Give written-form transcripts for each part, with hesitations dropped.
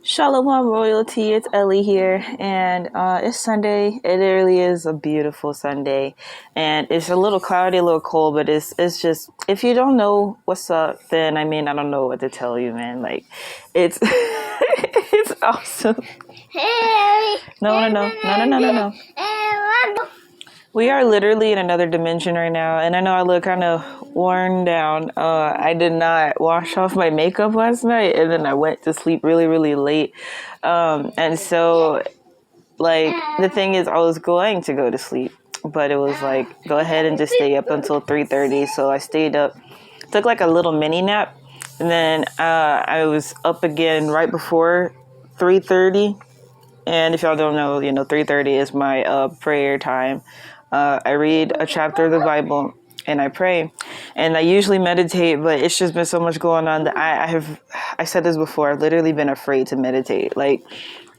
Shalom royalty, it's Ellie here, and it's Sunday. It really is a beautiful Sunday, and it's a little cloudy, a little cold, but it's just, if you don't know what's up, then I don't know what to tell you, man. Like, it's it's awesome. No. We are literally in another dimension right now, and I know I look kind of worn down. I did not wash off my makeup last night, and then I went to sleep really, really late. And so, like, the thing is, I was going to go to sleep, but it was like, go ahead and just stay up until 3:30. So I stayed up, took like a little mini nap, and then I was up again right before 3:30. And if y'all don't know, 3:30 is my prayer time. I read a chapter of the Bible and I pray, and I usually meditate, but it's just been so much going on that I said this before, I've literally been afraid to meditate. Like,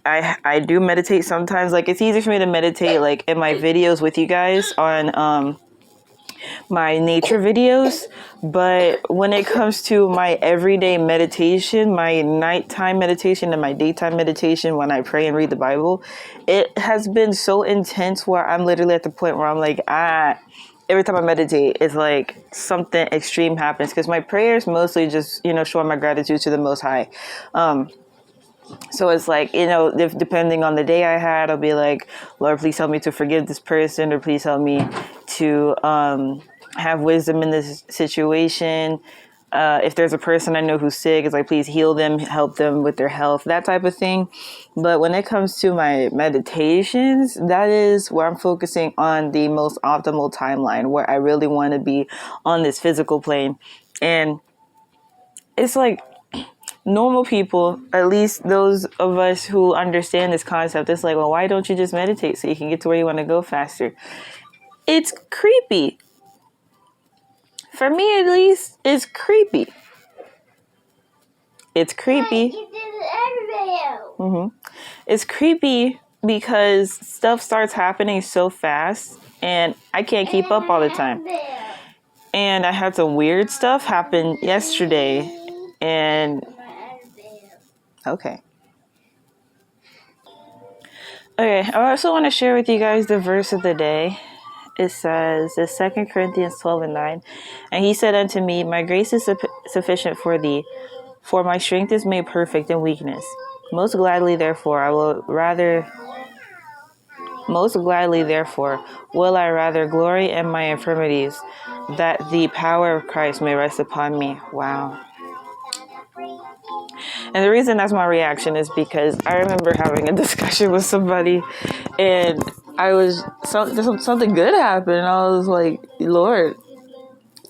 I do meditate sometimes. Like, it's easy for me to meditate, like, in my videos with you guys on my nature videos, but when it comes to my everyday meditation, my nighttime meditation and my daytime meditation, when I pray and read the Bible, it has been so intense where I'm literally at the point where I'm like, every time I meditate, it's like something extreme happens, because my prayers mostly just, showing my gratitude to the Most High. So it's like, if depending on the day I had, I'll be like, Lord, please help me to forgive this person, or please help me to have wisdom in this situation. If there's a person I know who's sick, it's like, please heal them, help them with their health, that type of thing. But when it comes to my meditations, that is where I'm focusing on the most optimal timeline, where I really want to be on this physical plane. And it's like, normal people, at least those of us who understand this concept, it's like, well, why don't you just meditate so you can get to where you want to go faster? It's creepy. For me, at least, it's creepy. It's creepy. It's creepy because stuff starts happening so fast, and I can't keep up all the time. And I had some weird stuff happen yesterday, and Okay, I also want to share with you guys the verse of the day. It says, it's 2 Corinthians 12:9. And he said unto me, my grace is sufficient for thee, for my strength is made perfect in weakness. Most gladly, therefore, will I rather glory in my infirmities, that the power of Christ may rest upon me. Wow. And the reason that's my reaction is because I remember having a discussion with somebody, and something good happened, and I was like, Lord,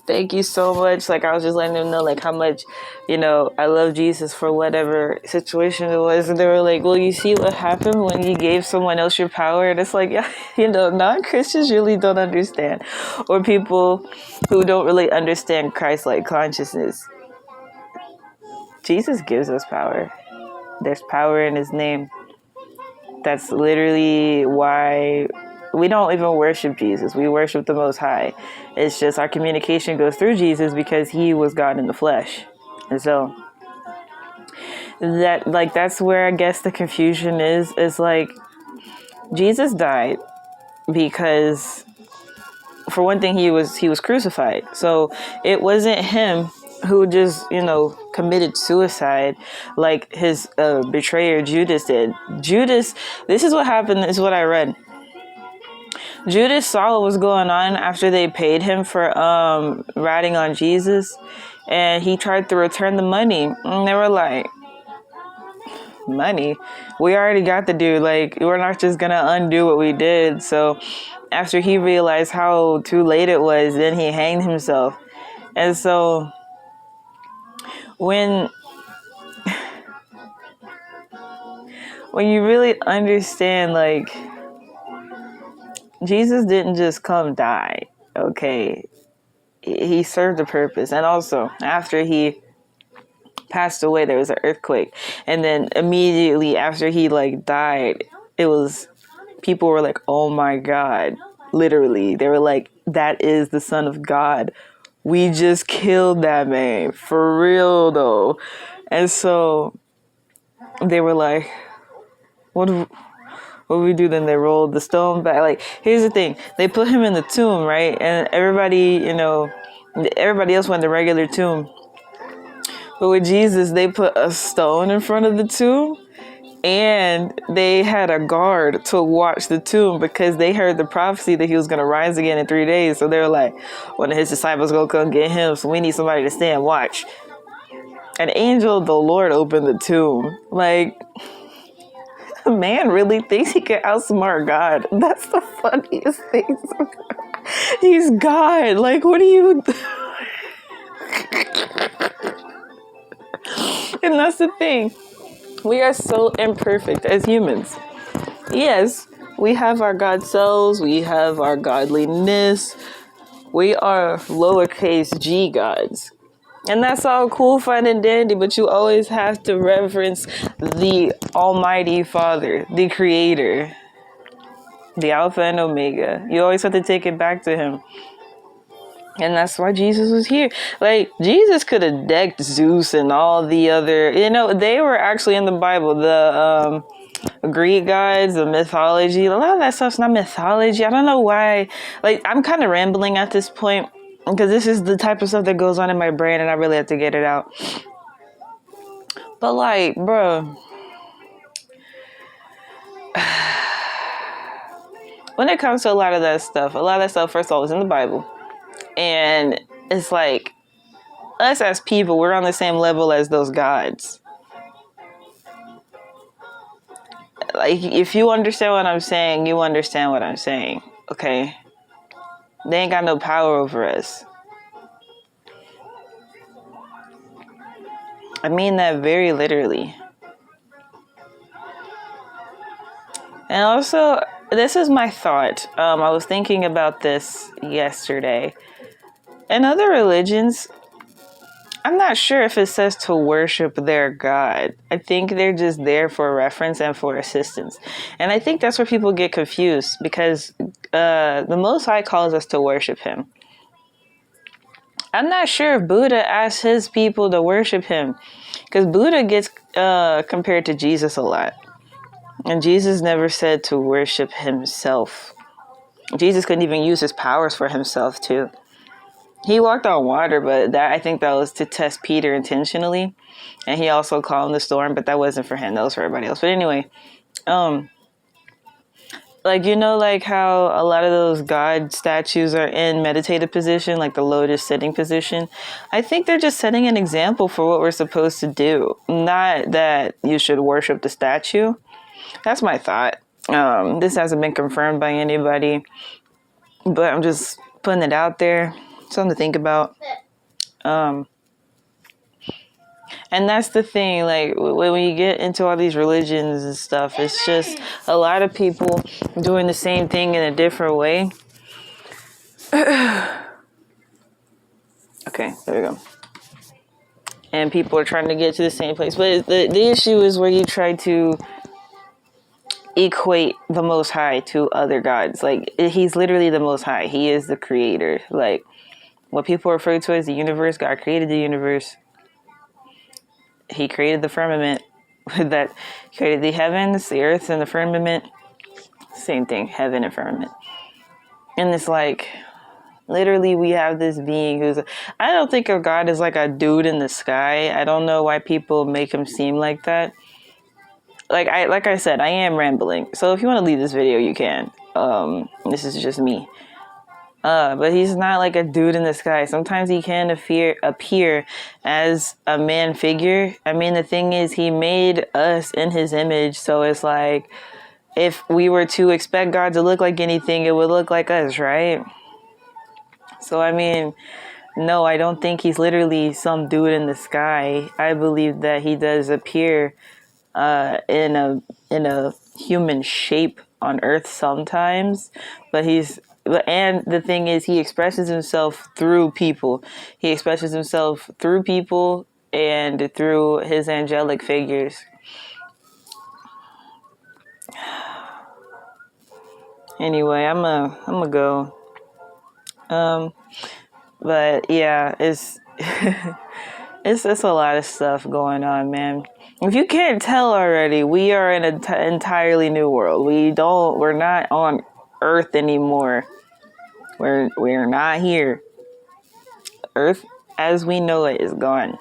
thank you so much. Like, I was just letting them know, like, how much, I love Jesus for whatever situation it was. And they were like, well, you see what happened when you gave someone else your power? And it's like, yeah, non-Christians really don't understand, or people who don't really understand Christ-like consciousness. Jesus gives us power. There's power in his name. That's literally why we don't even worship Jesus. We worship the Most High. It's just our communication goes through Jesus because he was God in the flesh. And so that's where I guess the confusion is like, Jesus died because, for one thing, he was crucified. So it wasn't him who just, committed suicide like his betrayer Judas did. Judas, this is what happened, this is what I read. Judas saw what was going on after they paid him for ratting on Jesus, and he tried to return the money. And they were like, money? We already got the dude. Like, we're not just gonna undo what we did. So after he realized how too late it was, then he hanged himself. And so when you really understand, like, Jesus didn't just come die, okay? He served a purpose. And also, after he passed away, there was an earthquake. And then immediately after he, died, people were like, oh my God. Literally, they were like, that is the Son of God. We just killed that man. For real, though. And so they were like, what do we do? Then they rolled the stone back. Like, here's the thing. They put him in the tomb, right? And everybody, everybody else went to the regular tomb. But with Jesus, they put a stone in front of the tomb. And they had a guard to watch the tomb because they heard the prophecy that he was going to rise again in 3 days. So they were like, one of his disciples going to come get him. So we need somebody to stand watch. An angel of the Lord opened the tomb. Like, man really thinks he can outsmart God. That's the funniest thing. He's God. Like, what do you... And that's the thing. We are so imperfect as humans. Yes, we have our God selves. We have our godliness. We are lowercase g gods. And that's all cool, fun, and dandy, but you always have to reverence the Almighty Father, the Creator, the Alpha and Omega. You always have to take it back to Him. And that's why Jesus was here. Like, Jesus could have decked Zeus and all the other, they were actually in the Bible. The Greek gods, the mythology, a lot of that stuff's not mythology. I don't know why. Like, I'm kind of rambling at this point because this is the type of stuff that goes on in my brain and I really have to get it out. But like, bro, when it comes to a lot of that stuff, first of all, is in the Bible. And it's like, us as people, we're on the same level as those gods. Like, if you understand what I'm saying, you understand what I'm saying, okay? They ain't got no power over us. I mean that very literally. And also, this is my thought. I was thinking about this yesterday. In other religions, I'm not sure if it says to worship their God. I think they're just there for reference and for assistance. And I think that's where people get confused because the Most High calls us to worship Him. I'm not sure if Buddha asked his people to worship him because Buddha gets compared to Jesus a lot. And Jesus never said to worship himself. Jesus couldn't even use his powers for himself too. He walked on water, but I think that was to test Peter intentionally. And he also calmed the storm, but that wasn't for him. That was for everybody else. But anyway, like how a lot of those God statues are in meditative position, like the lotus sitting position. I think they're just setting an example for what we're supposed to do. Not that you should worship the statue. That's my thought. This hasn't been confirmed by anybody, but I'm just putting it out there. Something to think about. And that's the thing, like, when you get into all these religions and stuff, it's just a lot of people doing the same thing in a different way. Okay, there we go. And people are trying to get to the same place. But the issue is where you try to equate the Most High to other gods. Like, He's literally the Most High. He is the creator. Like, what people refer to as the universe, God created the universe. He created the firmament. That created the heavens, the earth, and the firmament. Same thing, heaven and firmament. And it's like, literally, we have this being who's... I don't think of God as like a dude in the sky. I don't know why people make him seem like that. Like I said, I am rambling. So if you want to leave this video, you can. This is just me. But he's not like a dude in the sky. Sometimes he can appear as a man figure. I mean, the thing is, he made us in his image. So it's like, if we were to expect God to look like anything, it would look like us, right? So, I mean, no, I don't think he's literally some dude in the sky. I believe that he does appear in a human shape on Earth sometimes, and the thing is, he expresses himself through people. He expresses himself through people and through his angelic figures. Anyway, I'm gonna go. But yeah, it's it's a lot of stuff going on, man. If you can't tell already, we are in an entirely new world. We're not on Earth anymore. We're not here. Earth as we know it is gone.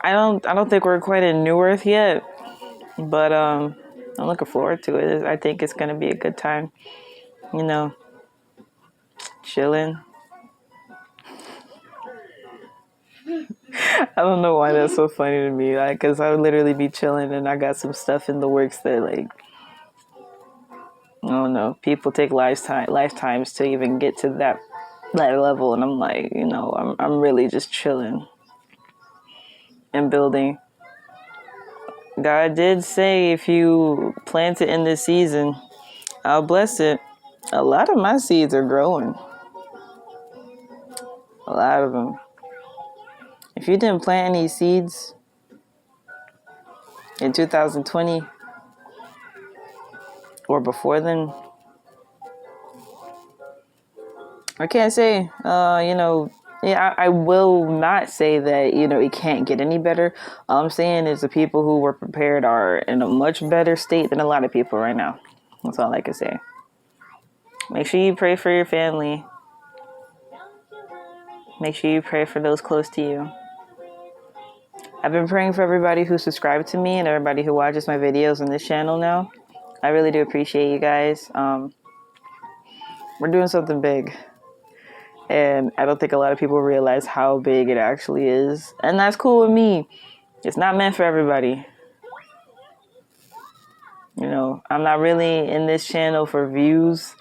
I don't think we're quite in New Earth yet, but I'm looking forward to it. I think it's gonna be a good time. You know, chilling. I don't know why that's so funny to me. Like, cause I would literally be chilling and I got some stuff in the works that, like, I don't know. People take lifetimes to even get to that level, and I'm like, I'm really just chilling and building. God did say, if you plant it in this season, I'll bless it. A lot of my seeds are growing. A lot of them. If you didn't plant any seeds in 2020 or before then, I can't say, I will not say that, it can't get any better. All I'm saying is the people who were prepared are in a much better state than a lot of people right now. That's all I can say. Make sure you pray for your family. Make sure you pray for those close to you. I've been praying for everybody who subscribed to me and everybody who watches my videos on this channel now. I really do appreciate you guys. We're doing something big. And I don't think a lot of people realize how big it actually is. And that's cool with me. It's not meant for everybody. I'm not really in this channel for views.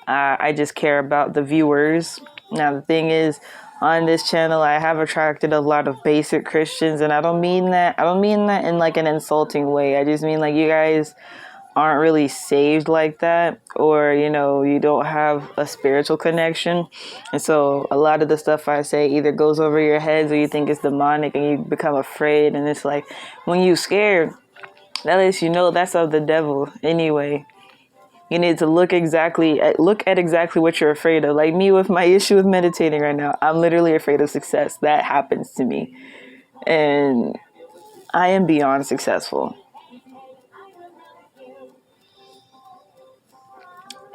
I just care about the viewers. Now, the thing is, on this channel, I have attracted a lot of basic Christians. And I don't mean that in like an insulting way. I just mean like you guys aren't really saved like that, or you don't have a spiritual connection, and so a lot of the stuff I say either goes over your heads or you think it's demonic and you become afraid. And it's like, when you scared, that lets you know that's of the devil anyway. You need to look at exactly what you're afraid of. Like me with my issue with meditating right now, I'm literally afraid of success. That happens to me, and I am beyond successful.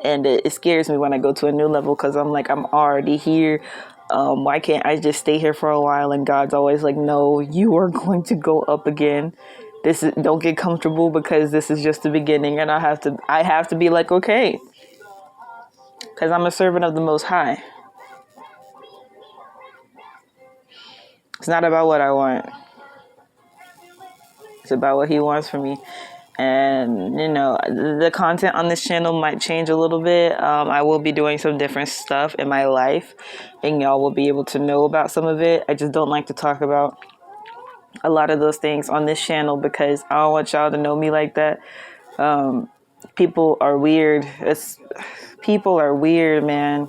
And it scares me when I go to a new level, because I'm like, I'm already here. Why can't I just stay here for a while? And God's always like, no, you are going to go up again. Don't get comfortable, because this is just the beginning. And I have to be like, okay, because I'm a servant of the Most High. It's not about what I want. It's about what He wants for me. And, the content on this channel might change a little bit. I will be doing some different stuff in my life, and y'all will be able to know about some of it. I just don't like to talk about a lot of those things on this channel, because I don't want y'all to know me like that. People are weird. People are weird, man.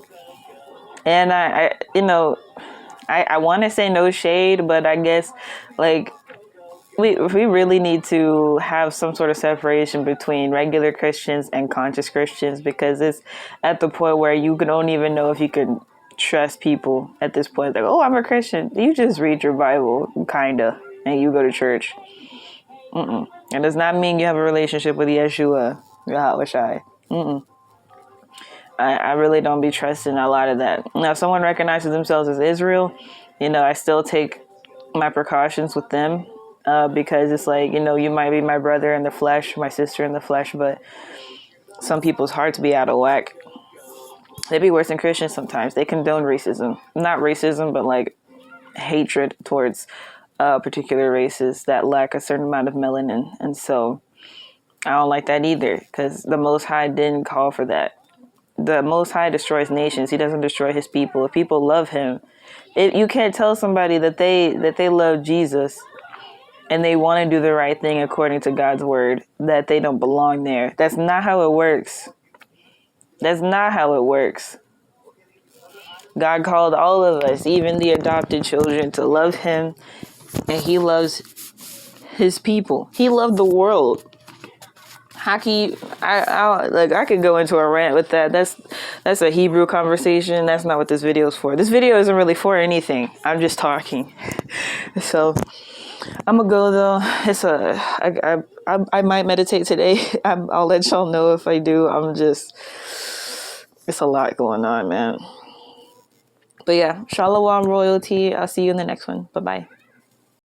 And I want to say no shade, but I guess, like, we really need to have some sort of separation between regular Christians and conscious Christians, because it's at the point where you don't even know if you can trust people at this point. Like, oh, I'm a Christian. You just read your Bible, kinda, and you go to church. It does not mean you have a relationship with Yeshua, Yahweh. I really don't be trusting a lot of that. Now, if someone recognizes themselves as Israel, I still take my precautions with them. Because it's like, you might be my brother in the flesh, my sister in the flesh, but some people's hearts be out of whack. They be worse than Christians sometimes. They condone racism. Not racism, but like hatred towards particular races that lack a certain amount of melanin. And so I don't like that either, because the Most High didn't call for that. The Most High destroys nations. He doesn't destroy His people. If people love Him, you can't tell somebody that they love Jesus and they want to do the right thing according to God's word, that they don't belong there. That's not how it works. That's not how it works. God called all of us, even the adopted children, to love Him, and He loves His people. He loved the world. How can you, I could go into a rant with that. That's a Hebrew conversation. That's not what this video is for. This video isn't really for anything. I'm just talking. So I'm gonna go though. I might meditate today. I'll let y'all know if I do. It's a lot going on, man. But yeah, Shalom royalty. I'll see you in the next one. Bye bye.